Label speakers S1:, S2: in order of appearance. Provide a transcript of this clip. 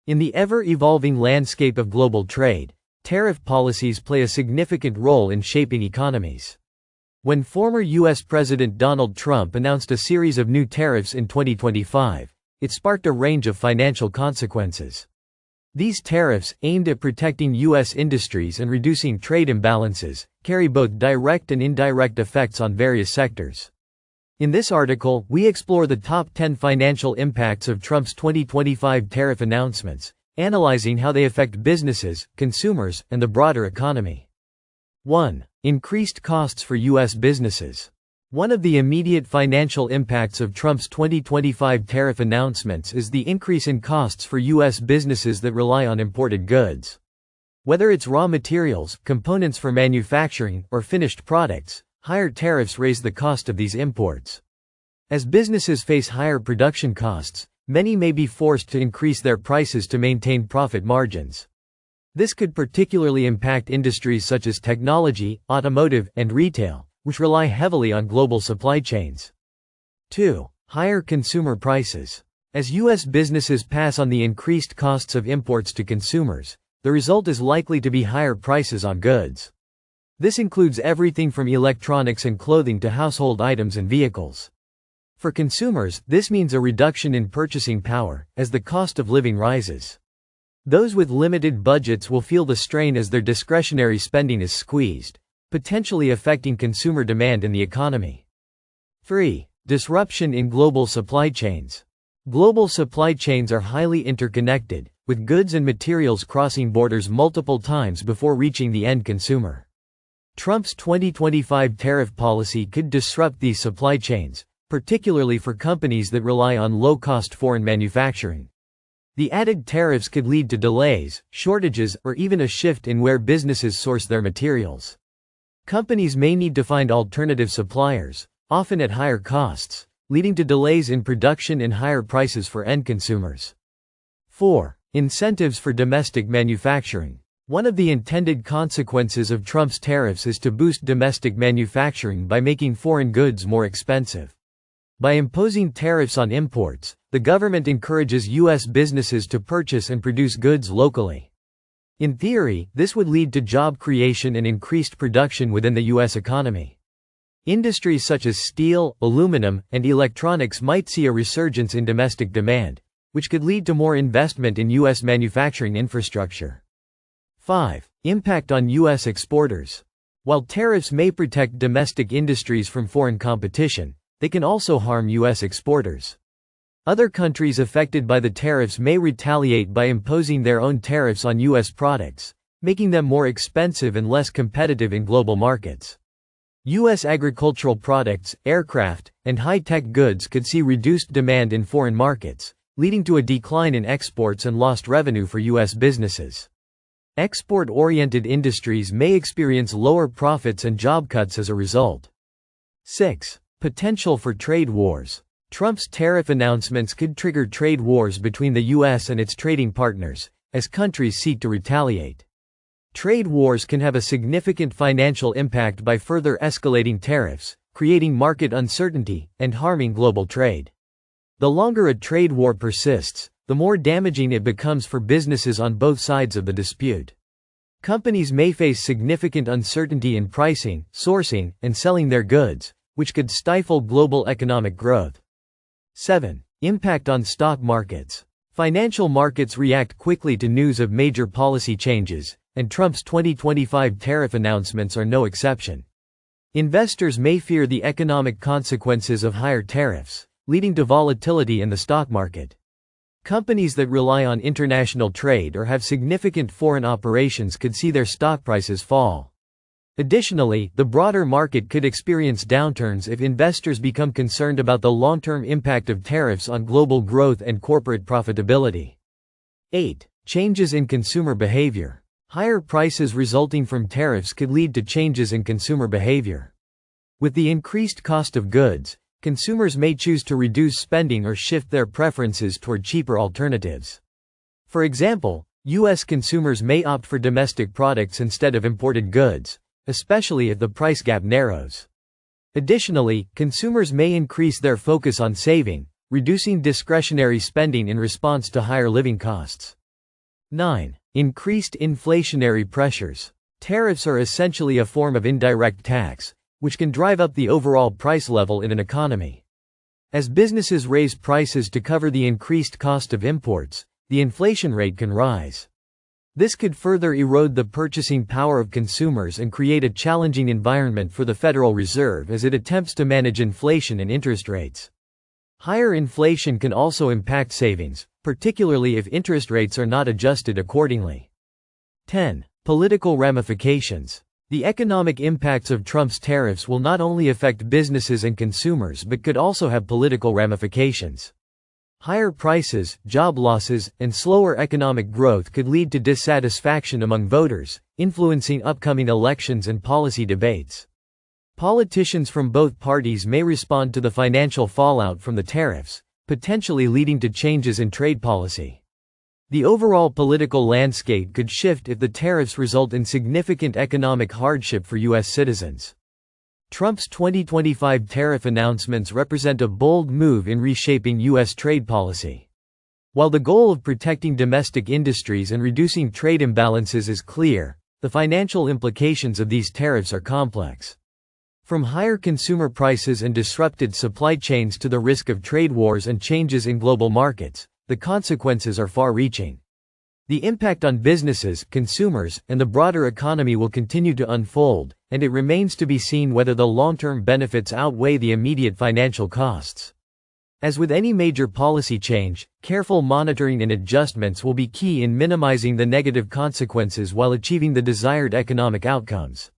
S1: In the ever-evolving landscape of global trade, tariff policies play a significant role in shaping economies. When former U.S. President Donald Trump announced a series of new tariffs in 2025, it sparked a range of financial consequences. These tariffs, aimed at protecting U.S. industries and reducing trade imbalances, carry both direct and indirect effects on various sectors. In this article, we explore the top 10 financial impacts of Trump's 2025 tariff announcements, analyzing how they affect businesses, consumers, and the broader economy. 1. Increased costs for U.S. businesses. One of the immediate financial impacts of Trump's 2025 tariff announcements is the increase in costs for U.S. businesses that rely on imported goods. Whether it's raw materials, components for manufacturing, or finished products, higher tariffs raise the cost of these imports. As businesses face higher production costs, many may be forced to increase their prices to maintain profit margins. This could particularly impact industries such as technology, automotive, and retail, which rely heavily on global supply chains. 2. Higher consumer prices. As U.S. businesses pass on the increased costs of imports to consumers, the result is likely to be higher prices on goods. This includes everything from electronics and clothing to household items and vehicles. For consumers, this means a reduction in purchasing power, as the cost of living rises. Those with limited budgets will feel the strain as their discretionary spending is squeezed, potentially affecting consumer demand in the economy. 3. Disruption in global supply chains. Global supply chains are highly interconnected, with goods and materials crossing borders multiple times before reaching the end consumer. Trump's 2025 tariff policy could disrupt these supply chains, particularly for companies that rely on low-cost foreign manufacturing. The added tariffs could lead to delays, shortages, or even a shift in where businesses source their materials. Companies may need to find alternative suppliers, often at higher costs, leading to delays in production and higher prices for end consumers. 4. Incentives for domestic manufacturing. One of the intended consequences of Trump's tariffs is to boost domestic manufacturing by making foreign goods more expensive. By imposing tariffs on imports, the government encourages U.S. businesses to purchase and produce goods locally. In theory, this would lead to job creation and increased production within the U.S. economy. Industries such as steel, aluminum, and electronics might see a resurgence in domestic demand, which could lead to more investment in U.S. manufacturing infrastructure. 5. Impact on U.S. exporters. While tariffs may protect domestic industries from foreign competition, they can also harm U.S. exporters. Other countries affected by the tariffs may retaliate by imposing their own tariffs on U.S. products, making them more expensive and less competitive in global markets. U.S. agricultural products, aircraft, and high-tech goods could see reduced demand in foreign markets, leading to a decline in exports and lost revenue for U.S. businesses. Export-oriented industries may experience lower profits and job cuts as a result. 6. Potential for trade wars. Trump's tariff announcements could trigger trade wars between the U.S. and its trading partners, as countries seek to retaliate. Trade wars can have a significant financial impact by further escalating tariffs, creating market uncertainty, and harming global trade. The longer a trade war persists, the more damaging it becomes for businesses on both sides of the dispute. Companies may face significant uncertainty in pricing, sourcing, and selling their goods, which could stifle global economic growth. 7. Impact on stock markets. Financial markets react quickly to news of major policy changes, and Trump's 2025 tariff announcements are no exception. Investors may fear the economic consequences of higher tariffs, leading to volatility in the stock market. Companies that rely on international trade or have significant foreign operations could see their stock prices fall. Additionally, the broader market could experience downturns if investors become concerned about the long-term impact of tariffs on global growth and corporate profitability. 8. Changes in consumer behavior. Higher prices resulting from tariffs could lead to changes in consumer behavior. With the increased cost of goods, consumers may choose to reduce spending or shift their preferences toward cheaper alternatives. For example, U.S. consumers may opt for domestic products instead of imported goods, especially if the price gap narrows. Additionally, consumers may increase their focus on saving, reducing discretionary spending in response to higher living costs. 9. Increased inflationary pressures. Tariffs are essentially a form of indirect tax, which can drive up the overall price level in an economy. As businesses raise prices to cover the increased cost of imports, the inflation rate can rise. This could further erode the purchasing power of consumers and create a challenging environment for the Federal Reserve as it attempts to manage inflation and interest rates. Higher inflation can also impact savings, particularly if interest rates are not adjusted accordingly. 10. Political ramifications. The economic impacts of Trump's tariffs will not only affect businesses and consumers but could also have political ramifications. Higher prices, job losses, and slower economic growth could lead to dissatisfaction among voters, influencing upcoming elections and policy debates. Politicians from both parties may respond to the financial fallout from the tariffs, potentially leading to changes in trade policy. The overall political landscape could shift if the tariffs result in significant economic hardship for U.S. citizens. Trump's 2025 tariff announcements represent a bold move in reshaping U.S. trade policy. While the goal of protecting domestic industries and reducing trade imbalances is clear, the financial implications of these tariffs are complex. From higher consumer prices and disrupted supply chains to the risk of trade wars and changes in global markets, the consequences are far-reaching. The impact on businesses, consumers, and the broader economy will continue to unfold, and it remains to be seen whether the long-term benefits outweigh the immediate financial costs. As with any major policy change, careful monitoring and adjustments will be key in minimizing the negative consequences while achieving the desired economic outcomes.